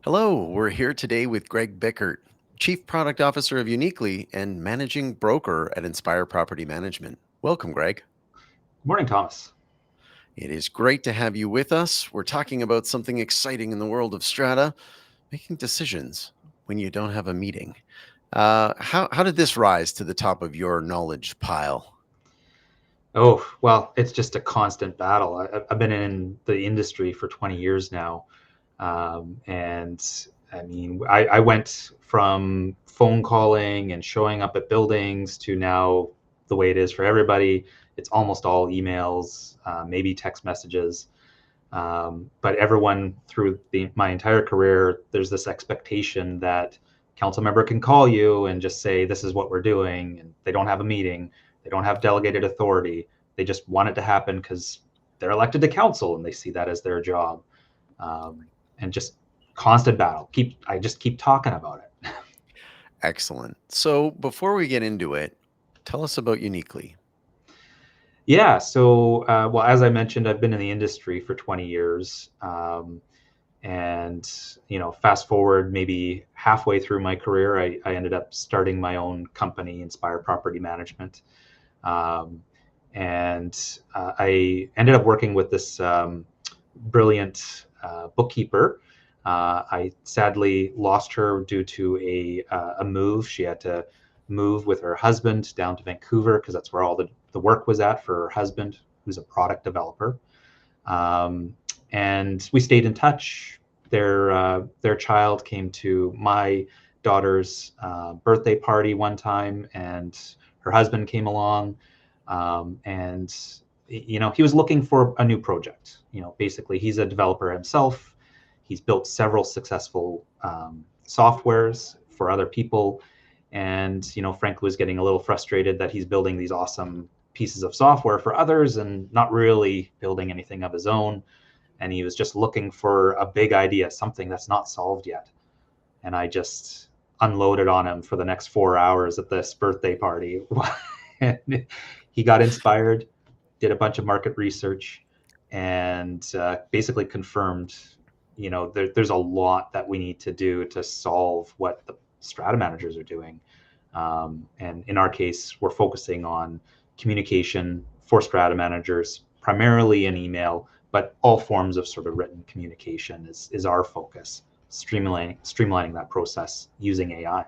Hello, we're here today with Greg Bickert, Chief Product Officer of Unicli and Managing Broker at Inspire Property Management. Welcome, Greg. Good morning, Thomas. It is great to have you with us. We're talking about something exciting in the world of Strata, making decisions when you don't have a meeting. How did this rise to the top of your knowledge pile? Oh, well, it's just a constant battle. I've been in the industry for 20 years now. And I mean, I went from phone calling and showing up at buildings to now the way it is for everybody. It's almost all emails, maybe text messages. But everyone through my entire career, there's this expectation that council member can call you and just say, this is what we're doing. And they don't have a meeting. They don't have delegated authority. They just want it to happen because they're elected to council and they see that as their job. And just constant battle. I just keep talking about it. Excellent. So before we get into it, tell us about Unicli. Yeah. So, well, as I mentioned, I've been in the industry for 20 years. And, fast forward maybe halfway through my career, I ended up starting my own company, Inspire Property Management. I ended up working with this brilliant bookkeeper. I sadly lost her due to a move. She had to move with her husband down to Vancouver because that's where all the work was at for her husband, who's a product developer. And we stayed in touch. Their child came to my daughter's birthday party one time, and her husband came along. And he was looking for a new project. Basically, he's a developer himself. He's built several successful softwares for other people, and Frank was getting a little frustrated that he's building these awesome pieces of software for others and not really building anything of his own. And he was just looking for a big idea, something that's not solved yet. And I just unloaded on him for the next 4 hours at this birthday party. And he got inspired, did a bunch of market research, and basically confirmed, there's a lot that we need to do to solve what the strata managers are doing. And in our case, we're focusing on communication for strata managers, primarily in email, but all forms of sort of written communication is our focus, streamlining that process using AI.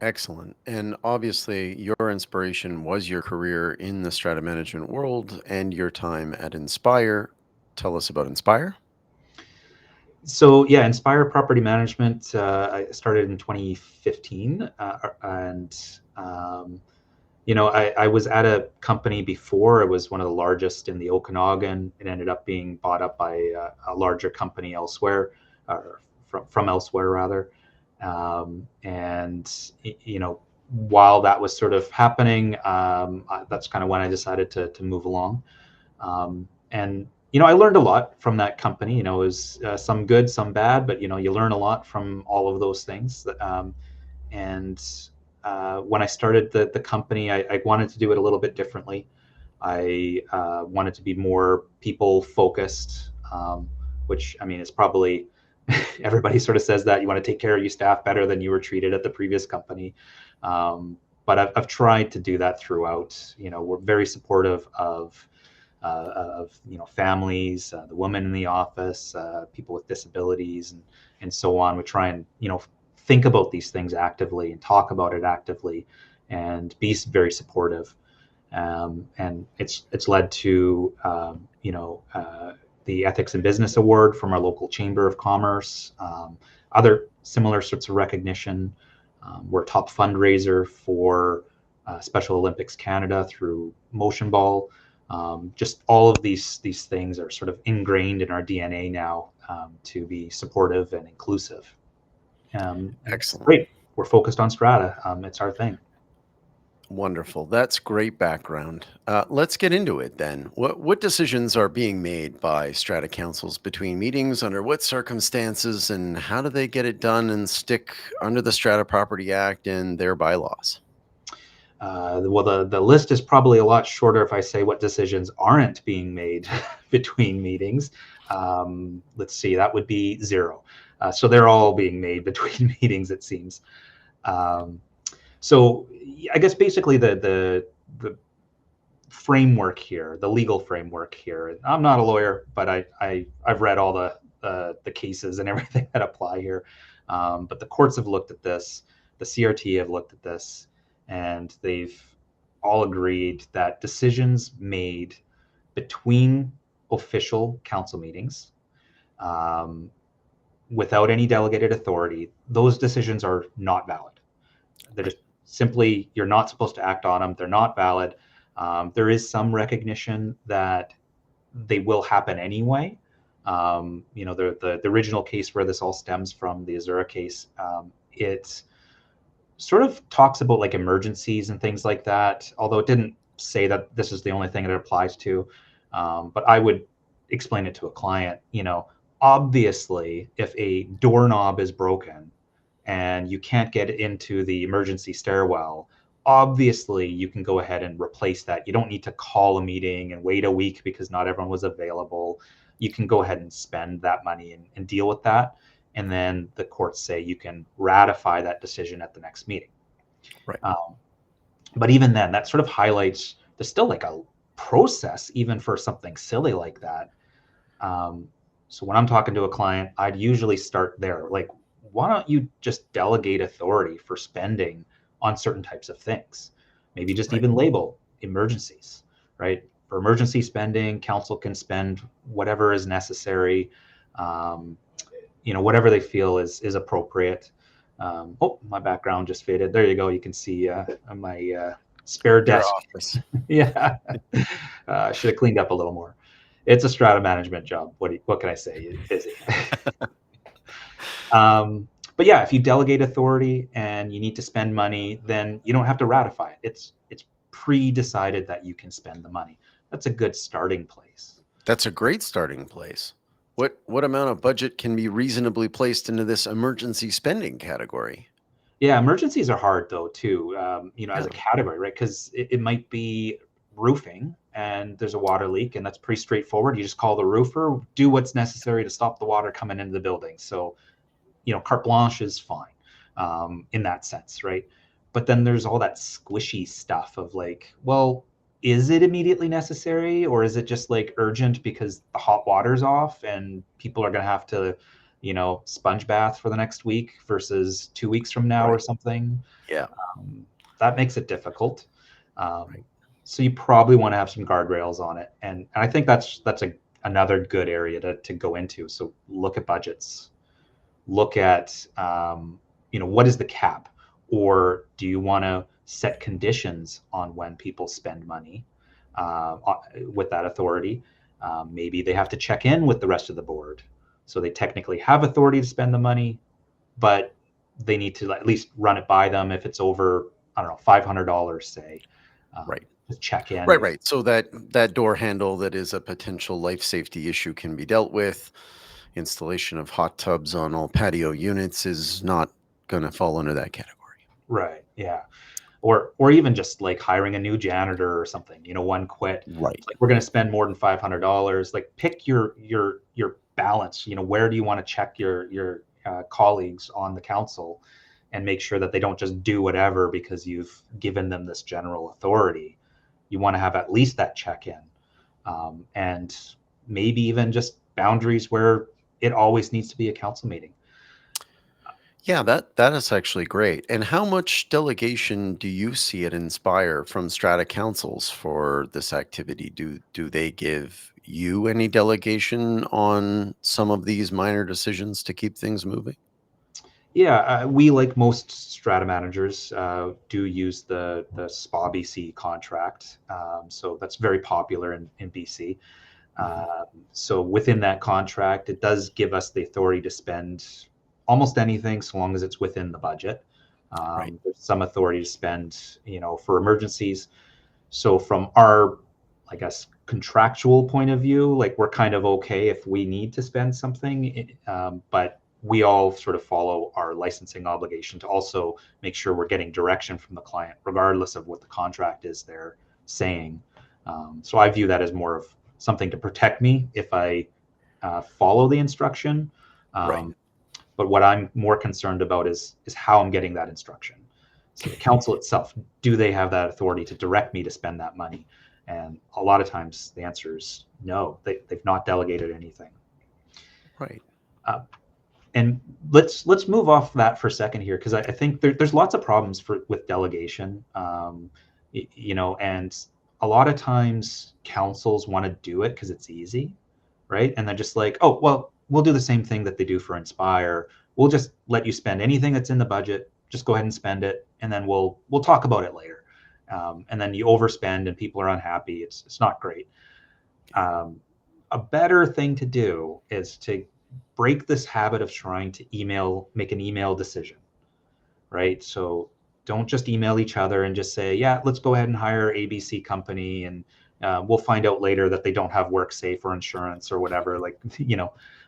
Excellent. And obviously, your inspiration was your career in the strata management world and your time at Inspire. Tell us about Inspire. So yeah, Inspire Property Management, I started in 2015, and I was at a company before. It was one of the largest in the Okanagan. It ended up being bought up by a larger company elsewhere, or from elsewhere rather. While that was sort of happening, that's kind of when I decided to move along. And I learned a lot from that company. It was some good, some bad, but you learn a lot from all of those things. And when I started the company, I wanted to do it a little bit differently. I wanted to be more people focused, which I mean is probably everybody sort of says that you want to take care of your staff better than you were treated at the previous company. But I've tried to do that throughout. We're very supportive of families, the women in the office, people with disabilities, and so on. We try and think about these things actively and talk about it actively, and be very supportive. And it's led to the Ethics in Business Award from our local Chamber of Commerce, other similar sorts of recognition. We're a top fundraiser for Special Olympics Canada through Motion Ball. Just all of these things are sort of ingrained in our DNA now, to be supportive and inclusive. Excellent. Great. We're focused on Strata. It's our thing. Wonderful. That's great background. Let's get into it then. What decisions are being made by strata councils between meetings, under what circumstances, and how do they get it done and stick under the Strata Property Act and their bylaws? Well, the list is probably a lot shorter if I say what decisions aren't being made between meetings. Let's see, that would be zero. So they're all being made between meetings, it seems. Um, so I guess basically the framework here, the legal framework here. I'm not a lawyer, but I've read all the cases and everything that apply here. But the courts have looked at this, the CRT have looked at this, and they've all agreed that decisions made between official council meetings, um, without any delegated authority, those decisions are not valid. They're Right. just simply, you're not supposed to act on them. They're not valid. There is some recognition that they will happen anyway. The original case where this all stems from, the Azura case, it sort of talks about like emergencies and things like that, although it didn't say that this is the only thing it applies to. But I would explain it to a client, obviously, if a doorknob is broken and you can't get into the emergency stairwell, obviously you can go ahead and replace that. You don't need to call a meeting and wait a week because not everyone was available. You can go ahead and spend that money and deal with that. And then the courts say you can ratify that decision at the next meeting. Right. Um, but even then, that sort of highlights there's still like a process, even for something silly like that. So when I'm talking to a client, I'd usually start there. Like, why don't you just delegate authority for spending on certain types of things? Maybe just Right. even label emergencies, right? For emergency spending, council can spend whatever is necessary, um, whatever they feel is appropriate. Oh, my background just faded. There you go. You can see on my spare Your desk. office. Yeah, should have cleaned up a little more. It's a strata management job. What can I say? Busy. But yeah, if you delegate authority and you need to spend money, then you don't have to ratify it. It's pre-decided that you can spend the money. That's a good starting place. That's a great starting place. What amount of budget can be reasonably placed into this emergency spending category? Yeah, emergencies are hard though too. As Yeah. a category, right? Because it might be roofing and there's a water leak, and that's pretty straightforward. You just call the roofer, do what's necessary to stop the water coming into the building. So carte blanche is fine in that sense, right? But then there's all that squishy stuff of like, well, is it immediately necessary, or is it just like urgent because the hot water's off and people are going to have to, sponge bath for the next week versus 2 weeks from now or Right. something? Yeah. Um, that makes it difficult. Right. So you probably want to have some guardrails on it, and I think that's another good area to go into. So look at budgets, look at what is the cap, or do you want to set conditions on when people spend money uh, with that authority? Maybe they have to check in with the rest of the board, so they technically have authority to spend the money, but they need to at least run it by them if it's over, I don't know, $500, say. Right. Just check in. Right, right. So that door handle that is a potential life safety issue can be dealt with. Installation of hot tubs on all patio units is not going to fall under that category. Right, yeah. Or even just like hiring a new janitor or something. One quit. Right. It's like, we're going to spend more than $500. Like, pick your balance. Where do you want to check your colleagues on the council, and make sure that they don't just do whatever because you've given them this general authority. You want to have at least that check in, and maybe even just boundaries where it always needs to be a council meeting. Yeah, that is actually great. And how much delegation do you see it inspire from strata councils for this activity? Do they give you any delegation on some of these minor decisions to keep things moving? Yeah, we, like most strata managers, do use the SPA BC contract. So that's very popular in BC. Mhm. So within that contract, it does give us the authority to spend almost anything so long as it's within the budget. Right. There's some authority to spend, for emergencies. So from our, I guess, contractual point of view, like, we're kind of okay if we need to spend something, but we all sort of follow our licensing obligation to also make sure we're getting direction from the client, regardless of what the contract is they're saying. So I view that as more of something to protect me if I follow the instruction. Right. Um, But what I'm more concerned about is how I'm getting that instruction. So the council itself, do they have that authority to direct me to spend that money? And a lot of times the answer is no, they've not delegated anything. Right. Uh, and let's move off that for a second here, because I think there's lots of problems with delegation, and a lot of times councils want to do it because it's easy, right? And they're just like, oh well, we'll do the same thing that they do for Inspire. We'll just let you spend anything that's in the budget. Just go ahead and spend it, and then we'll talk about it later. And then you overspend, and people are unhappy. It's not great. A better thing to do is to break this habit of trying to make an email decision, right? So don't just email each other and just say, yeah, let's go ahead and hire ABC company, and we'll find out later that they don't have WorkSafe or insurance or whatever. Like,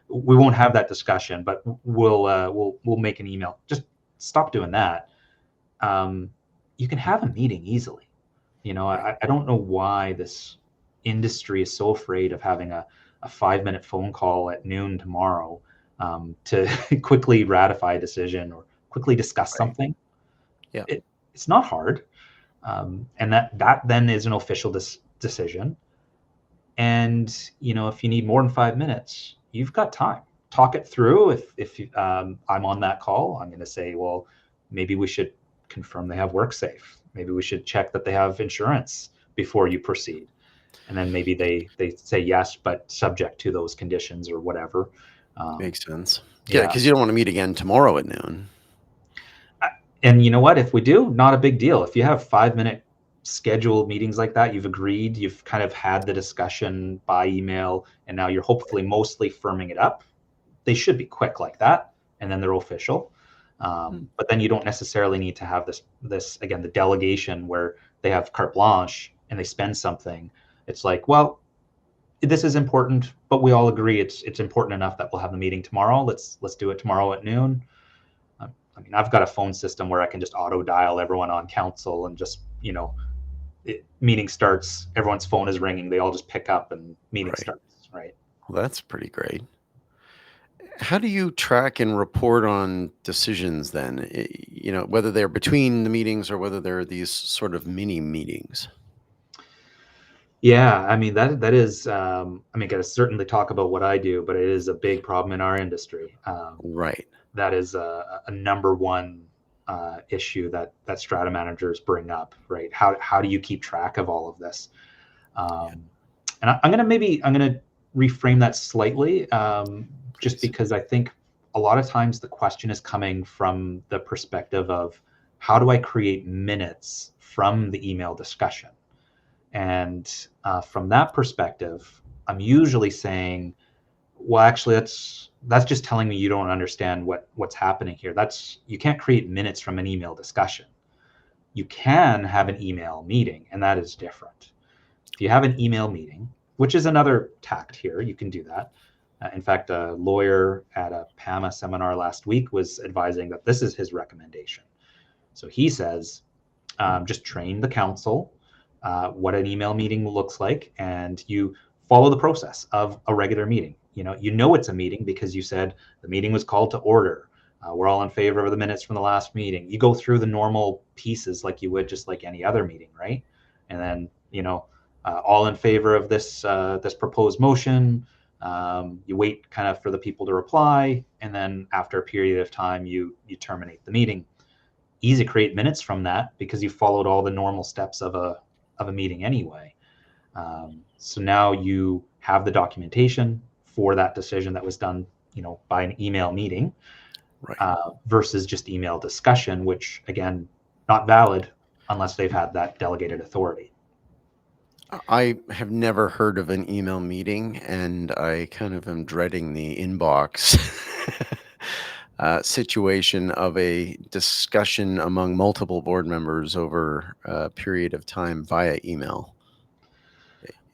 we won't have that discussion, but we'll make an email. Just stop doing that. You can have a meeting easily. Right. I don't know why this industry is so afraid of having a 5-minute phone call at noon tomorrow, to quickly ratify a decision or quickly discuss Right. something. Yeah. It's not hard. And that then is an official decision. And, if you need more than 5 minutes, you've got time. Talk it through. If I'm on that call, I'm going to say, well, maybe we should confirm they have WorkSafe. Maybe we should check that they have insurance before you proceed. And then maybe they say yes, but subject to those conditions or whatever. Makes sense. Yeah, Yeah. because you don't want to meet again tomorrow at noon. And you know what? If we do, not a big deal. If you have 5-minute scheduled meetings like that, you've agreed, you've kind of had the discussion by email, and now you're hopefully mostly firming it up. They should be quick like that, and then they're official. Hmm. But then you don't necessarily need to have this again, the delegation where they have carte blanche and they spend something. It's like, well, this is important, but we all agree it's important enough that we'll have the meeting tomorrow. Let's do it tomorrow at noon. I mean, I've got a phone system where I can just auto dial everyone on council, and just, meeting starts, everyone's phone is ringing, they all just pick up and meeting Right. starts, right? Well, that's pretty great. How do you track and report on decisions then? Whether they're between the meetings or whether they're these sort of mini meetings. Yeah, I mean, that is, I mean, I gotta certainly talk about what I do, but it is a big problem in our industry. Right. That is a number one issue that strata managers bring up, right? How do you keep track of all of this? Yeah. Um, and I'm gonna reframe that slightly, just Please. because I think a lot of times the question is coming from the perspective of how do I create minutes from the email discussion? And from that perspective, I'm usually saying, well, actually, that's just telling me you don't understand what's happening here. You can't create minutes from an email discussion. You can have an email meeting, and that is different. If you have an email meeting, which is another tact here, you can do that. In fact, a lawyer at a PAMA seminar last week was advising that this is his recommendation. So he says, just train the council what an email meeting looks like, and you follow the process of a regular meeting. You know it's a meeting because you said the meeting was called to order. We're all in favor of the minutes from the last meeting. You go through the normal pieces like you would just like any other meeting, right? And then all in favor of this proposed motion. You wait kind of for the people to reply, and then after a period of time, you terminate the meeting. Easy to create minutes from that because you followed all the normal steps of a meeting anyway. So now you have the documentation for that decision that was done, by an email meeting, Right. versus just email discussion, which again, not valid unless they've had that delegated authority. I have never heard of an email meeting, and I kind of am dreading the inbox situation of a discussion among multiple board members over a period of time via email.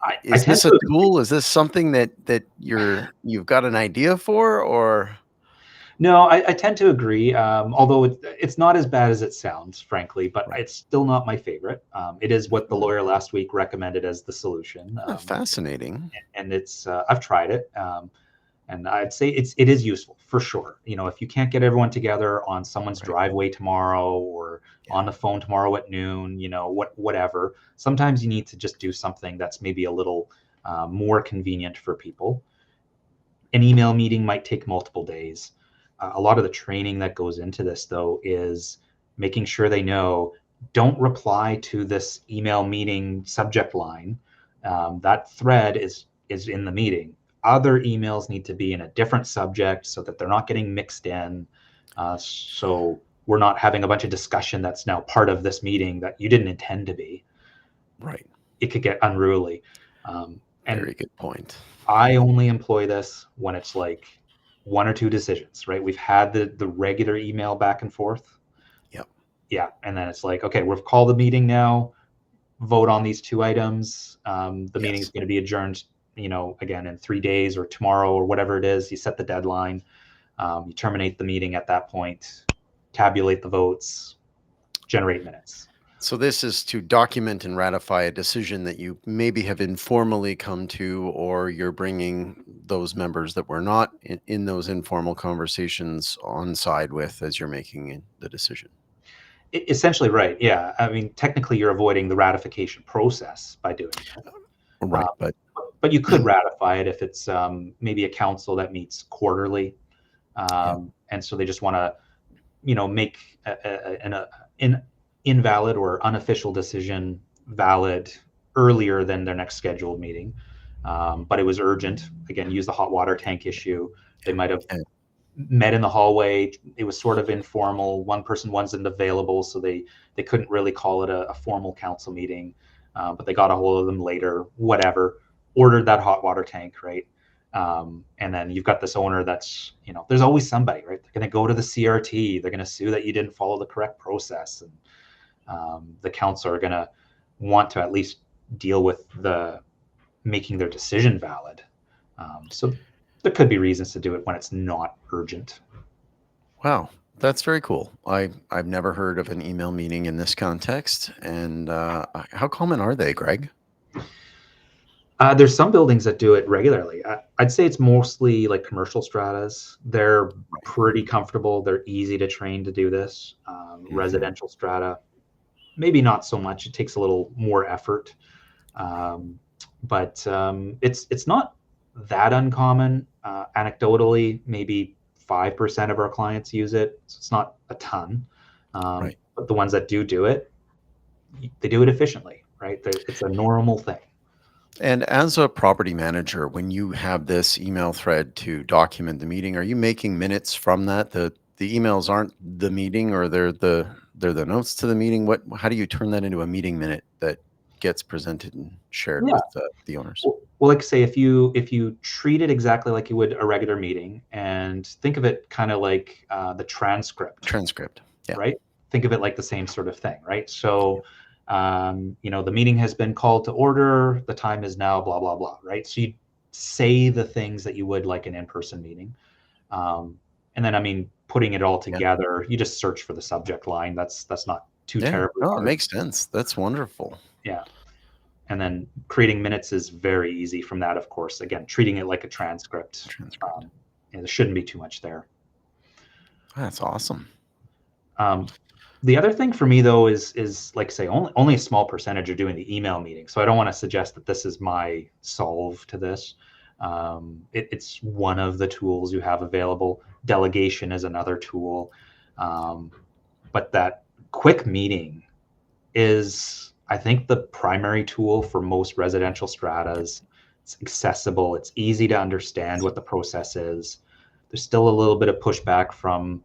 I Is tend this a to agree. tool? Is this something that you've got an idea for, or No, I tend to agree. Although it's not as bad as it sounds, frankly, but right? it's still not my favorite. It is what the Mhm. lawyer last week recommended as the solution, Fascinating. and it's I've tried it, And I'd say it is useful for sure. If you can't get everyone together on someone's Right. driveway tomorrow or Yeah. on the phone tomorrow at noon, whatever. Sometimes you need to just do something that's maybe a little more convenient for people. An email meeting might take multiple days. A lot of the training that goes into this, though, is making sure they know, don't reply to this email meeting subject line. That thread is in the meeting. Other emails need to be in a different subject so that they're not getting mixed in. So we're not having a bunch of discussion that's now part of this meeting that you didn't intend to be. Right. It could get unruly. And Very good point. I only employ this when it's like one or two decisions, right? We've had the regular email back and forth. Yep. Yeah. And then it's like, okay, we've called the meeting now, vote on these two items. The meeting is Yes. going to be adjourned, again, in 3 days or tomorrow or whatever it is. You set the deadline. You terminate the meeting at that point, tabulate the votes, generate minutes. So this is to document and ratify a decision that you maybe have informally come to, or you're bringing those members that were not in those informal conversations on side with as you're making the decision. Essentially, right. Yeah. I mean, technically, you're avoiding the ratification process by doing it. Uh, Right. But but you could ratify it if it's maybe a council that meets quarterly, yeah. and so they just want to, make an invalid or unofficial decision valid earlier than their next scheduled meeting. But it was urgent. Again, use the hot water tank issue. They might have Yeah. met in the hallway. It was sort of informal. One person wasn't available, so they couldn't really call it a formal council meeting. But they got a hold of them later. Whatever. Ordered that hot water tank, right? And then you've got this owner that's, there's always somebody, right? They're going to go to the CRT. They're going to sue that you didn't follow the correct process, and the council are going to want to at least deal with the making their decision valid. So there could be reasons to do it when it's not urgent. Wow. That's very cool. I've never heard of an email meeting in this context. And how common are they, Greg? There's some buildings that do it regularly. I'd say it's mostly like commercial stratas. They're Right. pretty comfortable. They're easy to train to do this. Hmm. Residential strata, maybe not so much. It takes a little more effort, um, but it's not that uncommon. Anecdotally, maybe 5% of our clients use it, so it's not a ton. Right. But the ones that do it, they do it efficiently, right? It's a normal thing. And as a property manager, when you have this email thread to document the meeting, are you making minutes from that? The emails aren't the meeting, or they're the notes to the meeting. How do you turn that into a meeting minute that gets presented and shared Yeah. with the owners? Well, like say if you treat it exactly like you would a regular meeting, and think of it kind of like the transcript, Transcript. Yeah. right? Think of it like the same sort of thing, right? So, the meeting has been called to order. The time is now blah blah blah, right? So you say the things that you would like an in-person meeting, and then I mean, putting it all Yeah. together, you just search for the subject line. That's not too Yeah. terribly Oh, it hard. makes sense. That's wonderful. Yeah. And then creating minutes is very easy from that, of course. Again, treating it like a transcript. Transcript. There shouldn't be too much there. That's awesome. Um, the other thing for me though is like say only a small percentage are doing the email meeting. So I don't want to suggest that this is my solve to this. It's one of the tools you have available. Delegation is another tool, um, but that quick meeting is, I think, the primary tool for most residential stratas. It's accessible, it's easy to understand Yes. what the process is. There's still a little bit of pushback from,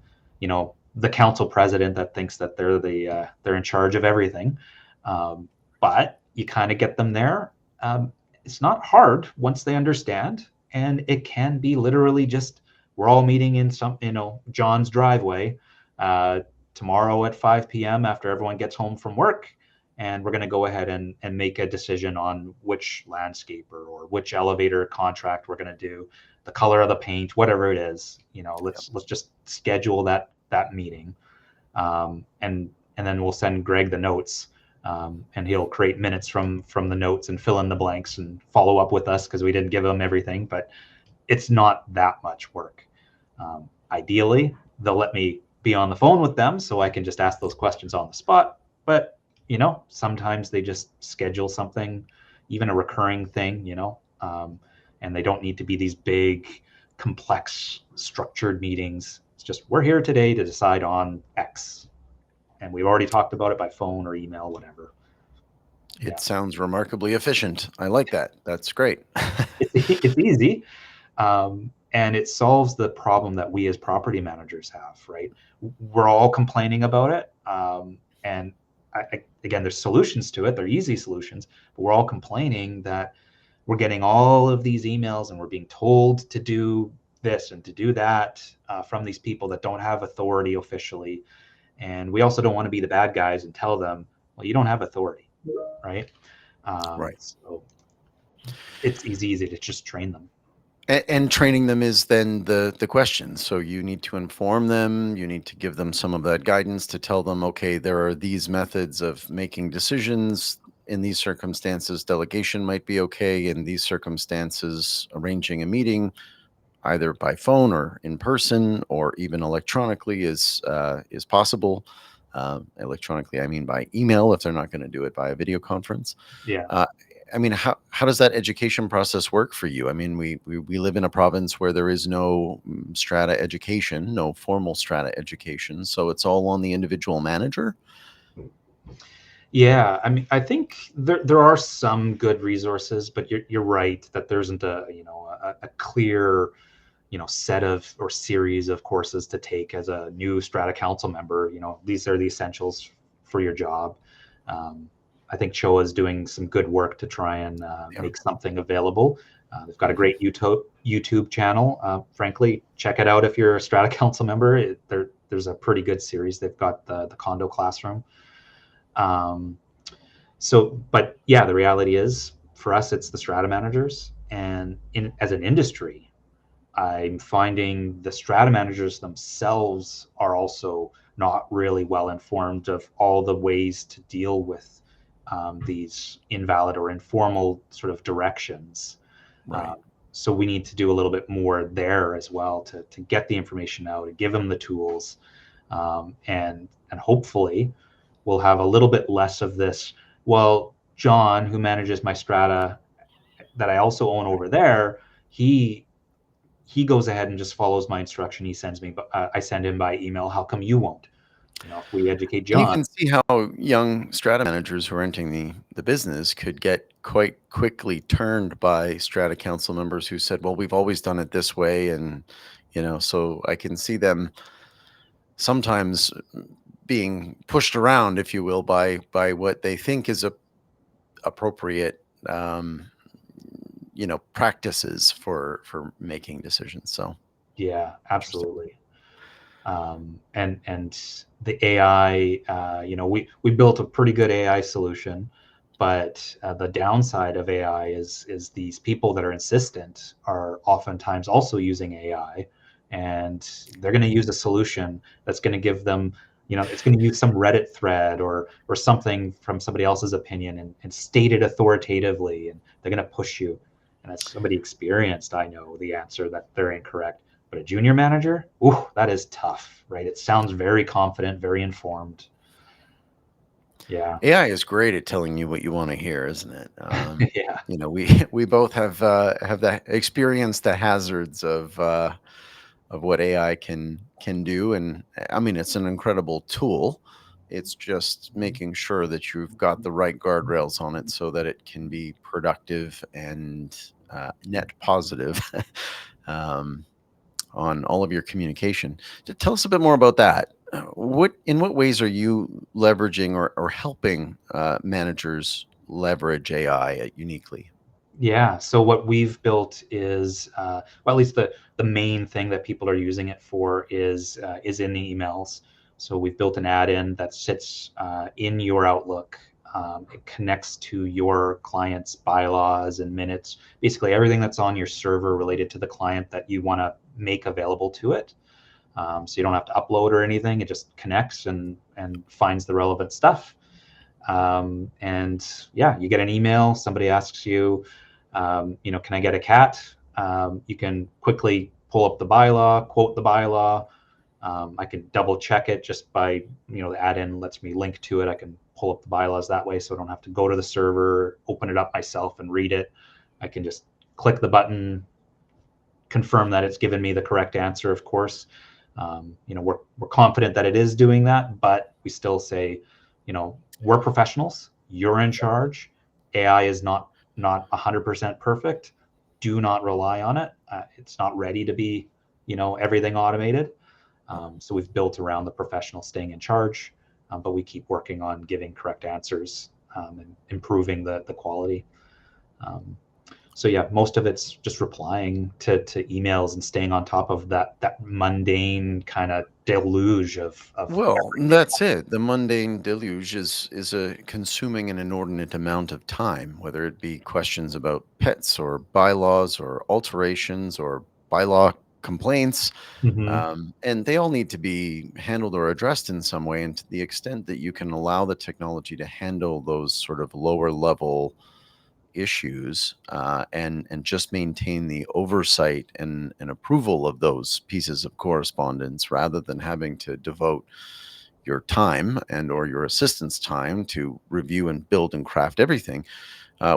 the council president that thinks that they're in charge of everything. But you kind of get them there. It's not hard once they understand, and it can be literally just, we're all meeting in John's driveway uh, tomorrow at 5 p.m. after everyone gets home from work, and we're going to go ahead and make a decision on which landscaper or which elevator contract we're going to do, the color of the paint, whatever it is. Yep. Let's just schedule that meeting, and then we'll send Greg the notes, and he'll create minutes from the notes and fill in the blanks and follow up with us because we didn't give him everything. But it's not that much work. Ideally, they'll let me be on the phone with them so I can just ask those questions on the spot. But, sometimes they just schedule something, even a recurring thing, and they don't need to be these big, complex, structured meetings. It's just, we're here today to decide on X. And we've already talked about it by phone or email, whatever. It Yeah. sounds remarkably efficient. I like that. That's great. It's easy. And it solves the problem that we as property managers have, right? We're all complaining about it. And again, there's solutions to it. They're easy solutions, but we're all complaining that we're getting all of these emails and we're being told to do this and to do that from these people that don't have authority officially. And we also don't want to be the bad guys and tell them, well, you don't have authority, right? Right. So it's easy to just train them. And training them is then the question. So you need to inform them. You need to give them some of that guidance to tell them, okay, there are these methods of making decisions. In these circumstances, delegation might be okay. In these circumstances, arranging a meeting, either by phone or in person or even electronically, is possible. Electronically, I mean by email if they're not going to do it by a video conference. Yeah. Uh, I mean, how does that education process work for you? I mean, we live in a province where there is no strata education, no formal strata education, so it's all on the individual manager. Yeah, I mean, I think there are some good resources, but you're right that there isn't a clear set of or series of courses to take as a new Strata Council member. These are the essentials for your job. I think CHOA is doing some good work to try and Yeah. make something available. They've got a great YouTube channel. Frankly, check it out if you're a Strata Council member. There's a pretty good series. They've got the Condo classroom. But yeah, the reality is for us, it's the strata managers, and as an industry, I'm finding the strata managers themselves are also not really well informed of all the ways to deal with these invalid or informal sort of directions. Right. Um, so we need to do a little bit more there as well to get the information out, to give them the tools, and hopefully we'll have a little bit less of this. Well, John, who manages my strata that I also own over there, he goes ahead and just follows my instruction. He sends me, I send him by email. How come you won't? If we educate And you John. can see how young strata managers who are entering the business could get quite quickly turned by strata council members who said, well, we've always done it this way. And, so I can see them sometimes being pushed around, if you will, by what they think is appropriate, practices for making decisions. So Yeah, interesting. absolutely. And the AI, we built a pretty good AI solution, but the downside of AI is these people that are insistent are oftentimes also using AI, and they're going to use a solution that's going to give them, it's going to use some Reddit thread or something from somebody else's opinion and state it authoritatively, and they're going to push you. And as somebody experienced, I know the answer that they're incorrect. But a junior manager, ooh, that is tough, right? It sounds very confident, very informed. Yeah. AI is great at telling you what you want to hear, isn't it? Yeah. We both have that experienced the hazards of what AI can do, and I mean it's an incredible tool. It's just making sure that you've got the right guardrails on it so that it can be productive and net positive. um, on all of your communication. Tell us a bit more about that. In what ways are you leveraging or helping managers leverage AI at Unicli? Yeah. So what we've built is, well, at least the main thing that people are using it for is in the emails. So we've built an add-in that sits in your Outlook. It connects to your client's bylaws and minutes, basically everything that's on your server related to the client that you want to make available to it. So you don't have to upload or anything. It just connects and finds the relevant stuff. And yeah, you get an email. Somebody asks you, can I get a cat? You can quickly pull up the bylaw, quote the bylaw. I can double check it just by, the add-in lets me link to it. I can pull up the bylaws that way, so I don't have to go to the server, open it up myself and read it. I can just click the button, confirm that it's given me the correct answer, of course. We're confident that it is doing that, but we still say, we're professionals. You're in charge. AI is not 100% perfect. Do not rely on it. It's not ready to be, everything automated. So we've built around the professional staying in charge, but we keep working on giving correct answers and improving the quality. So yeah, most of it's just replying to emails and staying on top of that mundane kind of deluge of Well, everything. that's it. The mundane deluge is a consuming an inordinate amount of time, whether it be questions about pets or bylaws or alterations or bylaw complaints. Mm-hmm. And they all need to be handled or addressed in some way. And to the extent that you can allow the technology to handle those sort of lower level issues and just maintain the oversight and approval of those pieces of correspondence rather than having to devote your time and or your assistant's time to review and build and craft everything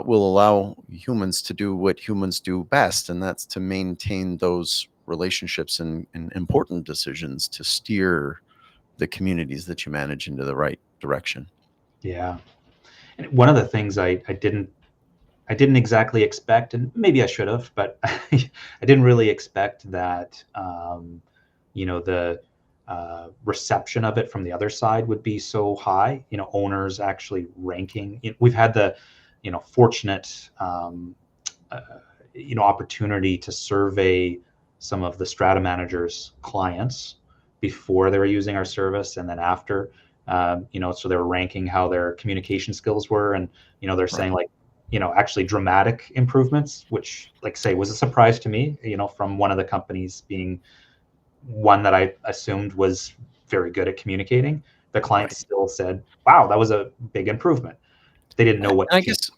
will allow humans to do what humans do best, and that's to maintain those relationships and important decisions to steer the communities that you manage into the right direction. Yeah. And one of the things I didn't exactly expect, and maybe I should have, but I didn't really expect that, the reception of it from the other side would be so high. Owners actually ranking. We've had the, fortunate, uh, opportunity to survey some of the strata managers' clients before they were using our service and then after. So they were ranking how their communication skills were, and they're saying Right. like, actually dramatic improvements, which, like say, was a surprise to me. From one of the companies being one that I assumed was very good at communicating. The clients Right. still said, "Wow, that was a big improvement." They didn't know what I came. guess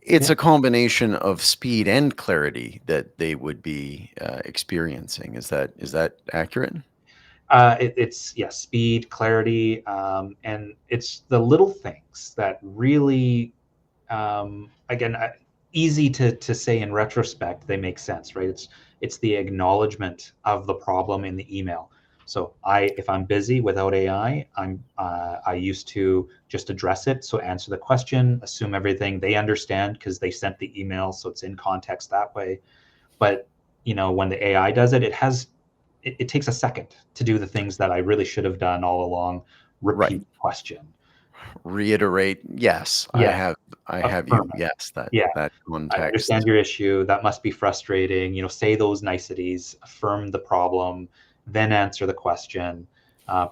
it's Yeah. a combination of speed and clarity that they would be experiencing. Is that accurate? It's yeah, speed, clarity, and it's the little things that really, again, easy to say in retrospect. They make sense, right? It's the acknowledgement of the problem in the email. So if I'm busy without AI, I used to just address it. So answer the question, assume everything they understand because they sent the email, so it's in context that way. But when the AI does it, it takes a second to do the things that I really should have done all along. Right. Repeat the question. Reiterate. Yes, I Yeah, have. I have you. affirm it. Yes, that Yeah, that I understand context. your issue. That must be frustrating. Say those niceties, affirm the problem, then answer the question,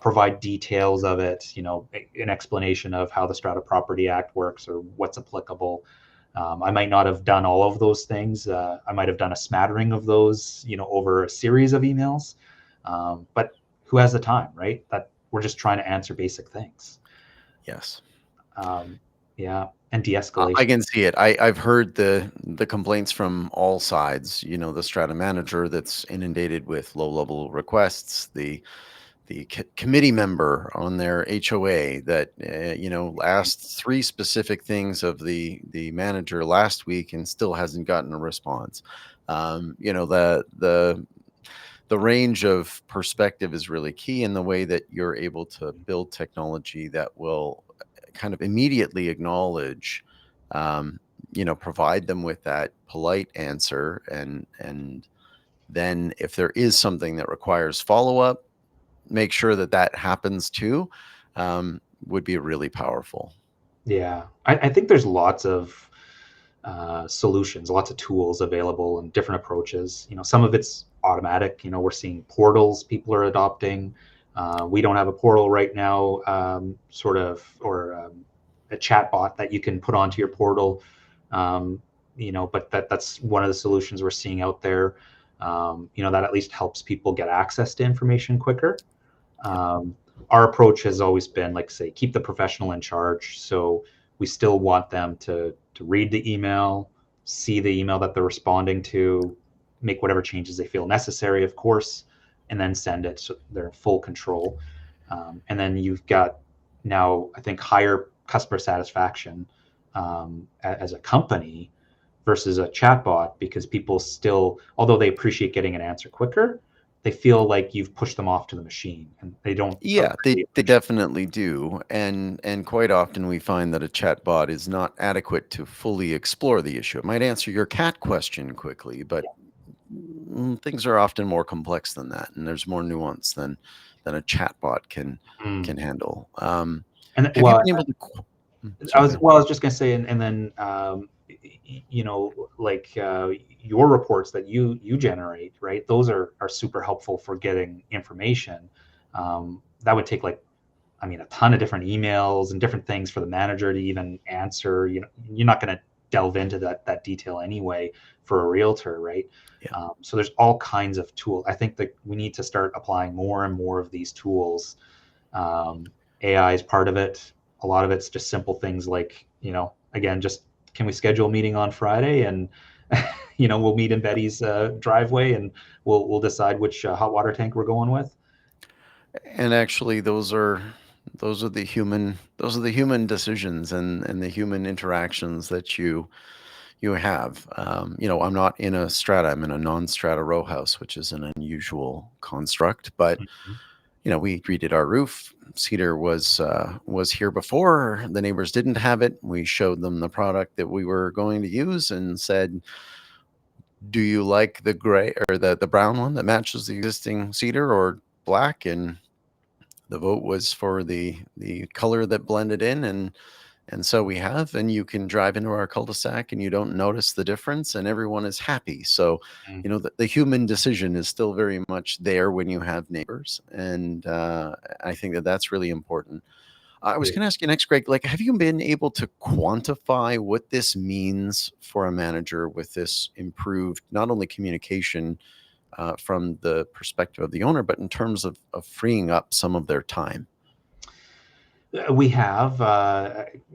provide details of it, an explanation of how the Strata Property Act works or what's applicable. I might not have done all of those things. I might have done a smattering of those, over a series of emails. But who has the time, right? That we're just trying to answer basic things. Yes. Yeah, and I de-escalation. can see it. I've heard the complaints from all sides. The strata manager that's inundated with low level requests, the committee member on their HOA that asked three specific things of the manager last week and still hasn't gotten a response. The range of perspective is really key in the way that you're able to build technology that will kind of immediately acknowledge, um, provide them with that polite answer, and then if there is something that requires follow up, make sure that that happens too. Would be really powerful. Yeah, I think there's lots of solutions, lots of tools available and different approaches. Some of it's automatic. We're seeing portals people are adopting. We don't have a portal right now, sort of, or a chat bot that you can put onto your portal. But that's one of the solutions we're seeing out there. That at least helps people get access to information quicker. Yep. Our approach has always been, like, say, keep the professional in charge. So we still want them to read the email, see the email that they're responding to, make whatever changes they feel necessary, of course, and then send it. So they're in full control. And then you've got now, I think, higher customer satisfaction as a company versus a chatbot, because people still, although they appreciate getting an answer quicker, they feel like you've pushed them off to the machine and they don't Yeah, really they appreciate. definitely do, and quite often we find that a chatbot is not adequate to fully explore the issue. It might answer your cat question quickly, but things are often more complex than that, and there's more nuance than a chatbot can Mm. handle. And Have you well, been able to? Sorry, go ahead. I was just gonna say, and then you know, like your reports that you generate, right? Those are super helpful for getting information. That would take like, I mean, a ton of different emails and different things for the manager to even answer. You know, you're not going to delve into that detail anyway for a realtor, right? Yeah. So there's all kinds of tools. I think that we need to start applying more and more of these tools. AI is part of it. A lot of it's just simple things like, you know, again, just can we schedule a meeting on Friday, and you know, we'll meet in Betty's driveway, and we'll decide which hot water tank we're going with. And actually, those are the human decisions and the human interactions that you have. I'm not in a strata. I'm in a non-strata row house, which is an unusual construct. But Mhm. we redid our roof. Cedar was here before. The neighbors didn't have it. We showed them the product that we were going to use and said, "Do you like the gray or the brown one that matches the existing cedar or black?" And the vote was for the color that blended in, and so we have, and you can drive into our cul-de-sac and you don't notice the difference, and everyone is happy. So, Mm. the human decision is still very much there when you have neighbors, and I think that that's really important. I was Yeah. going to ask you next, Greg. Like, have you been able to quantify what this means for a manager with this improved, not only communication from the perspective of the owner, but in terms of freeing up some of their time? We have,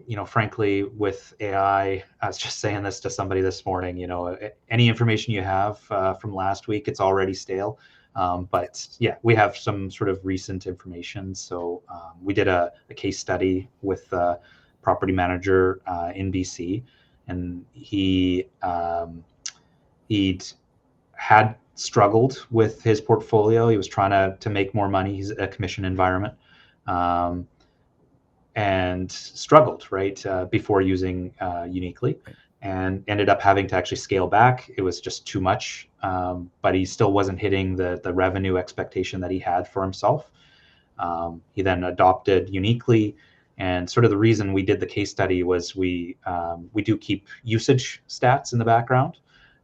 you know, frankly, with AI, I was just saying this to somebody this morning, you know, any information you have from last week, it's already stale. But yeah, we have some sort of recent information. So we did a case study with a property manager in BC, and he'd had struggled with his portfolio. He was trying to make more money. He's a commission environment. Um, and struggled right before using Unicli, Right. and ended up having to actually scale back. It was just too much, but he still wasn't hitting the revenue expectation that he had for himself. He then adopted Unicli, and sort of the reason we did the case study was we do keep usage stats in the background,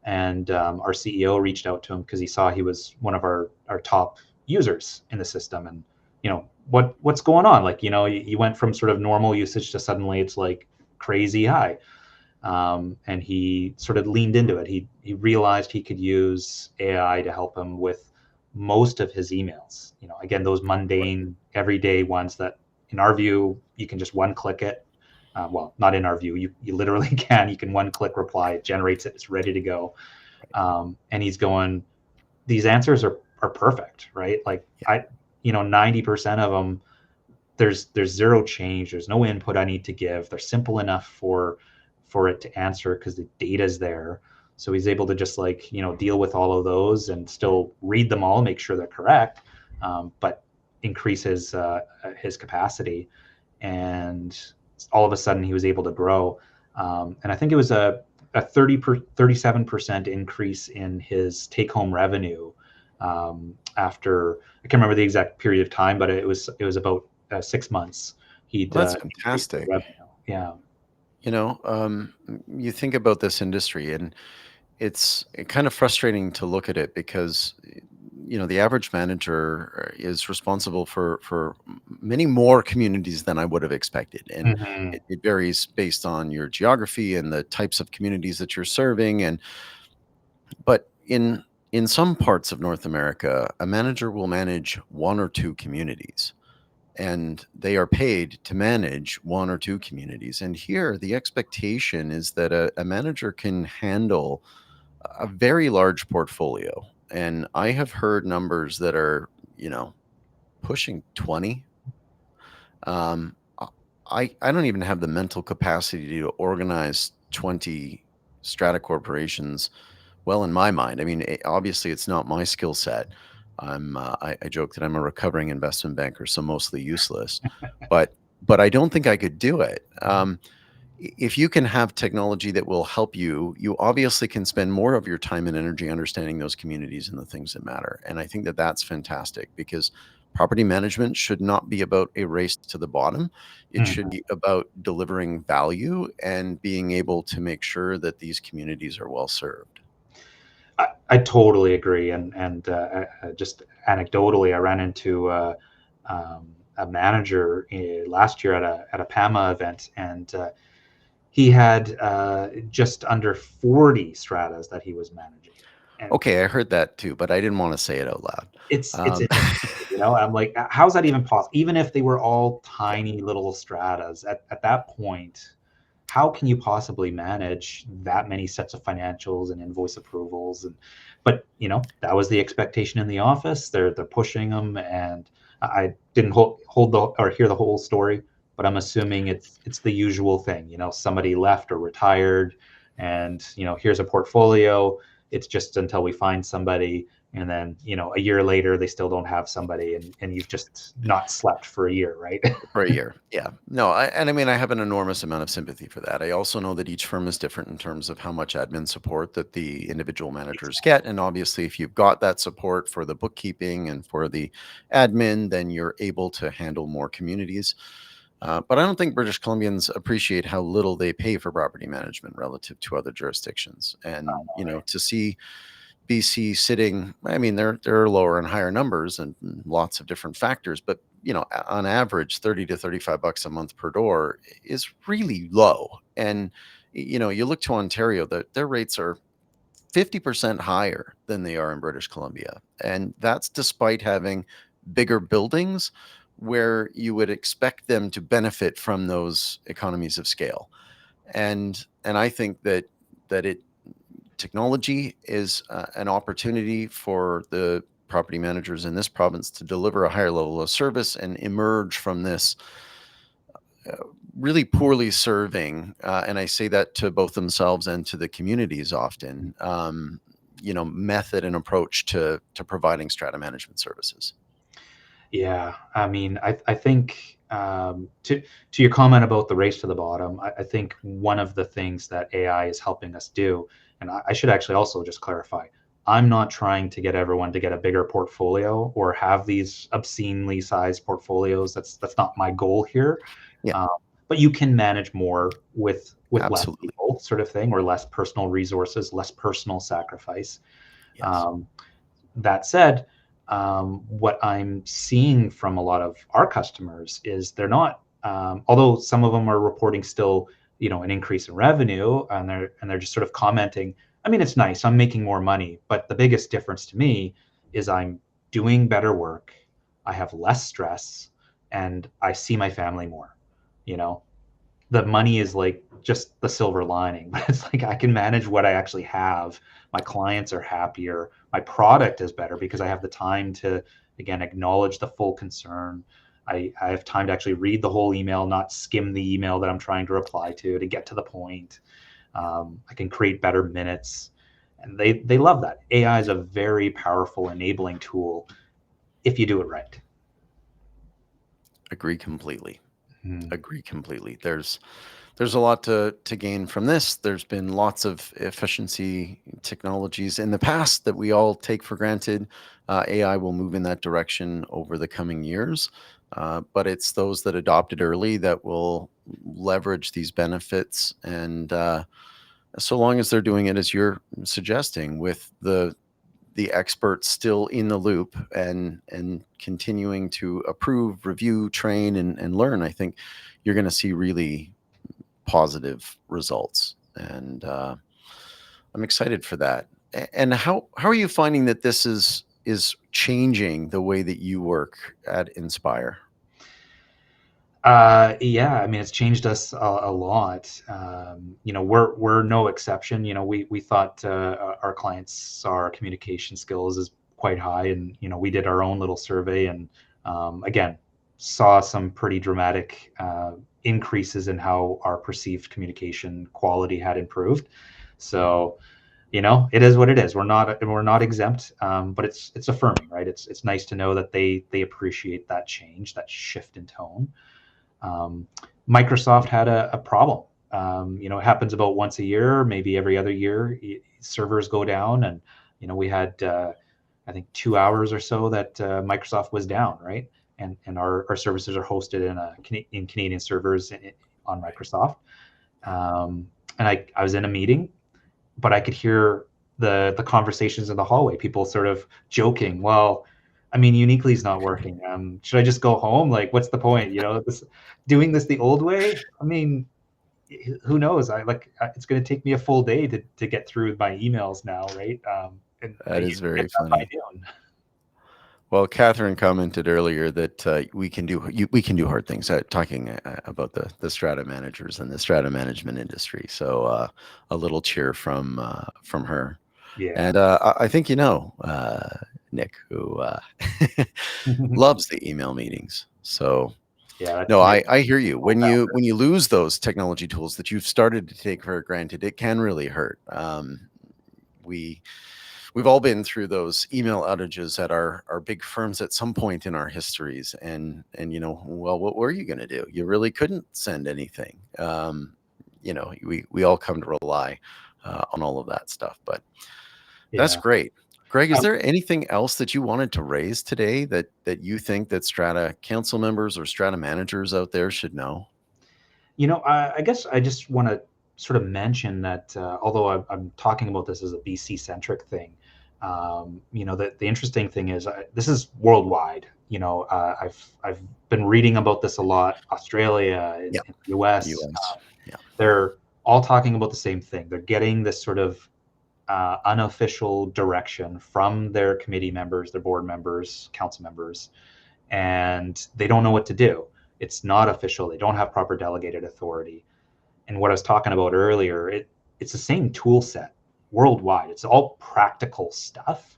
and our CEO reached out to him because he saw he was one of our top users in the system, and you know what's going on, like, you know, you went from sort of normal usage to suddenly it's like crazy high. And he sort of leaned into it. He realized he could use AI to help him with most of his emails. You know, again, those Right. mundane, everyday ones that, in our view, you can just one click it. Well, not in our view. You literally can. You can one click reply. It generates it. It's ready to go. And he's going, these answers are perfect, right? Like Yeah. I, you know, 90% of them, there's zero change. There's no input I need to give. They're simple enough for it to answer because the data's there. So he's able to just, like, you know, deal with all of those and still read them all, make sure they're correct, but increase his capacity. And all of a sudden he was able to grow. And I think it was a 37% increase in his take home revenue after, I can't remember the exact period of time, but it was about 6 months. He'd Well, that's increased the fantastic. revenue. Yeah. You think about this industry, and it's kind of frustrating to look at it because the average manager is responsible for many more communities than I would have expected, and Hmm. it varies based on your geography and the types of communities that you're serving. And but in some parts of North America, a manager will manage one or two communities, and they are paid to manage one or two communities. And here, the expectation is that a manager can handle a very large portfolio, and I have heard numbers that are, pushing 20. Um, I don't even have the mental capacity to organize 20 strata corporations well in my mind. I mean, obviously, it's not my skill set. I joke that I'm a recovering investment banker, so mostly useless. But I don't think I could do it. If you can have technology that will help you, you obviously can spend more of your time and energy understanding those communities and the things that matter. And I think that that's fantastic because property management should not be about a race to the bottom. It should Mhm. be about delivering value and being able to make sure that these communities are well served. I totally agree, and just anecdotally, I ran into a manager last year at a PAMA event, and he had just under 40 stratas that he was managing, and Okay, I heard that too, but I didn't want to say it out loud. it's Um, I'm like, how's that even possible? Even if they were all yeah, tiny little stratas, at that point, how can you possibly manage that many sets of financials and invoice approvals? And but that was the expectation in the office. They're pushing them, and I didn't hold the or hear the whole story, but I'm assuming it's the usual thing. Somebody left or retired, and here's a portfolio. It's just until we find somebody, and then a year later they still don't have somebody, and you've just not slept for a year, right? for a year. Yeah. No, I mean, I have an enormous amount of sympathy for that. I also know that each firm is different in terms of how much admin support that the individual managers get. And obviously, if you've got that support for the bookkeeping and for the admin, then you're able to handle more communities. But I don't think British Columbians appreciate how little they pay for property management relative to other jurisdictions. And, to see BC sitting, I mean, there are lower and higher numbers and lots of different factors, but on average, 30 to 35 bucks a month per door is really low. And you look to Ontario, that their rates are 50% higher than they are in British Columbia. And that's despite having bigger buildings where you would expect them to benefit from those economies of scale. And I think that it technology is an opportunity for the property managers in this province to deliver a higher level of service and emerge from this uh, really poorly serving, and I say that to both themselves and to the communities often, method and approach to providing strata management services. Yeah, I mean, I think to your comment about the race to the bottom, I think one of the things that AI is helping us do, and I should actually also just clarify, I'm not trying to get everyone to get a bigger portfolio or have these obscenely sized portfolios. That's not my goal here. Yeah, Um, but you can manage more with less absolutely. people, sort of thing, or less personal resources, less personal sacrifice. Yes. Um, that said, what I'm seeing from a lot of our customers is they're not, although some of them are reporting still, an increase in revenue, and they're just sort of commenting. I mean, it's nice. I'm making more money, but the biggest difference to me is I'm doing better work. I have less stress, and I see my family more. You know, the money is like just the silver lining, but it's like I can manage what I actually have. My clients are happier. My product is better because I have the time to, again, acknowledge the full concern. I have time to actually read the whole email, not skim the email that I'm trying to reply to get to the point. I can create better minutes. And they love that. AI is a very powerful enabling tool if you do it right. Agree completely. Hmm. Agree completely. There's a lot to gain from this. There's been lots of efficiency technologies in the past that we all take for granted. AI will move in that direction over the coming years, but it's those that adopted early that will leverage these benefits. And so long as they're doing it as you're suggesting, with the experts still in the loop and continuing to approve, review, train, and learn, I think you're going to see really positive results. And I'm excited for that. And how are you finding that this is changing the way that you work at Inspire? Yeah, I mean, it's changed us a lot. We're no exception. We thought our clients saw our communication skills as quite high, and we did our own little survey, and again, saw some pretty dramatic increases in how our perceived communication quality had improved. So, it is what it is. We're not exempt, but it's affirming, right? It's nice to know that they appreciate that change, that shift in tone. um, Microsoft had a problem. It happens about once a year, maybe every other year. Servers go down, and we had I think 2 hours or so that Microsoft was down, right? And our services are hosted in Canadian servers on Microsoft. And I was in a meeting, but I could hear the conversations in the hallway, people sort of joking. Well, I mean, Unicli's not working. Should I just go home? Like, what's the point? Doing this the old way. I mean, who knows? It's going to take me a full day to get through my emails now, right? And I That is usually get very done by funny. noon. Well, Catherine commented earlier that we can do hard things. Talking about the strata managers and the strata management industry. So a little cheer from her. Yeah. And I think Nick, who loves the email meetings. So Yeah, that's no, my I hear you. When you founder. when you lose those technology tools that you've started to take for granted, it can really hurt. We we've all been through those email outages at our big firms at some point in our histories, and well, what were you going to do? You really couldn't send anything. We all come to rely on all of that stuff, but that's Yeah. great. Greg, is Um, there anything else that you wanted to raise today that you think that Strata council members or Strata managers out there should know? I guess I just want to sort of mention that although I'm talking about this as a BC centric thing, the interesting thing is this is worldwide. I've been reading about this a lot. Australia, Yeah, in the US, U.S. Yeah. they're all talking about the same thing. They're getting this sort of unofficial direction from their committee members, their board members, council members, and they don't know what to do. It's not official. They don't have proper delegated authority. And what I was talking about earlier, it's the same tool set worldwide. It's all practical stuff,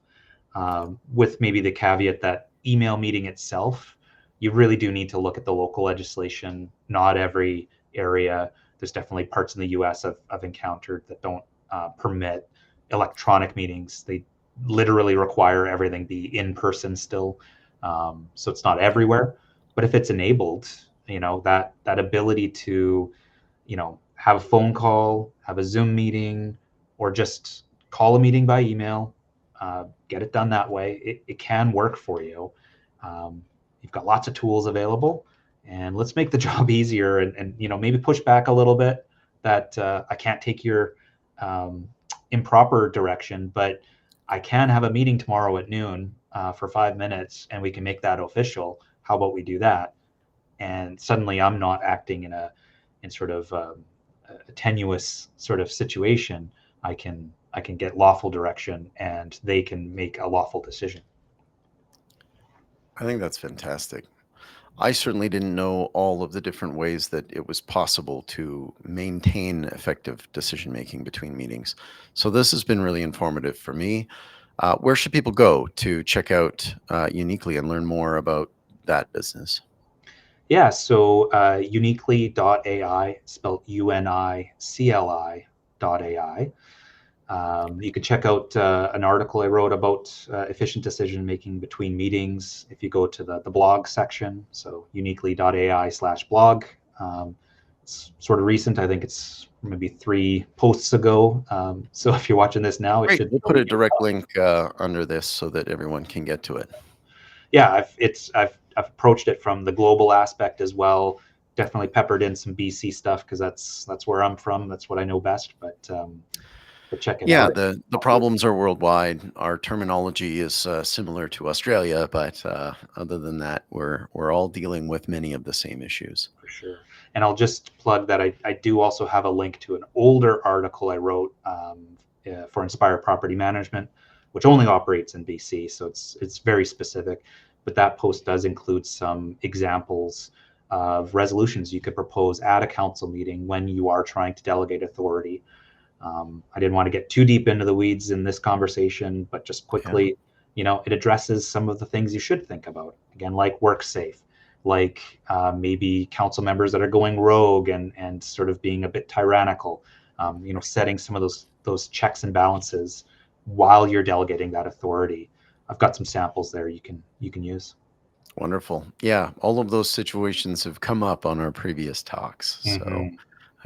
with maybe the caveat that email meeting itself, you really do need to look at the local legislation. Not every area. There's definitely parts in the U.S. I've encountered that don't permit electronic meetings. They literally require everything be in person still. So it's not everywhere, but if it's enabled, that ability to have a phone call, have a Zoom meeting, or just call a meeting by email, get it done that way. It can work for you. Um, you've got lots of tools available, and let's make the job easier, and maybe push back a little bit that I can't take your um, improper direction, but I can have a meeting tomorrow at noon for 5 minutes, and we can make that official. How about we do that? And suddenly I'm not acting in sort of a tenuous sort of situation. I can get lawful direction, and they can make a lawful decision. I think that's fantastic. I certainly didn't know all of the different ways that it was possible to maintain effective decision making between meetings. So this has been really informative for me. Where should people go to check out Uniquely and learn more about that business? Yeah, so unicli.ai, spelled unicli.ai. You can check out an article I wrote about efficient decision making between meetings if you go to the blog section. So unicli.ai/blog. It's sort of recent. I think it's maybe 3 posts ago. So if you're watching this now, it Great. should We'll still put be a direct up. link under this so that everyone can get to it. Yeah, I've approached it from the global aspect as well. Definitely peppered in some BC stuff because that's where I'm from. That's what I know best. But check it Yeah, out. the problems are worldwide. Our terminology is similar to Australia, but other than that, we're all dealing with many of the same issues. For sure. And I'll just plug that I do also have a link to an older article I wrote for Inspire Property Management, which only operates in BC, so it's very specific. But that post does include some examples of resolutions you could propose at a council meeting when you are trying to delegate authority. I didn't want to get too deep into the weeds in this conversation, but just Yeah. quickly, it addresses some of the things you should think about. Again, like work safe, like maybe council members that are going rogue and sort of being a bit tyrannical. Setting some of those checks and balances while you're delegating that authority. I've got some samples there you can use. Wonderful. Yeah, all of those situations have come up on our previous talks. So Mm-hmm.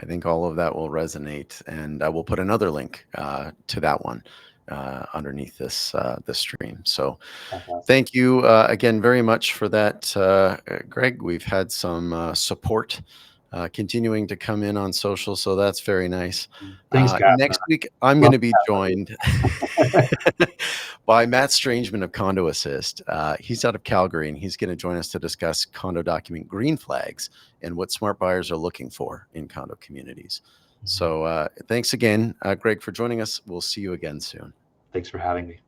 I think all of that will resonate, and I will put another link to that one underneath this stream. So Fantastic. thank you again very much for that, Greg. We've had some support continuing to come in on social, so that's very nice. Thanks, Catherine. Next week, I'm going Love to be that. joined by Matt Strangeman of Condo Assist. He's out of Calgary, and he's going to join us to discuss condo document green flags and what smart buyers are looking for in condo communities. So thanks again, Greg, for joining us. We'll see you again soon. Thanks for having me.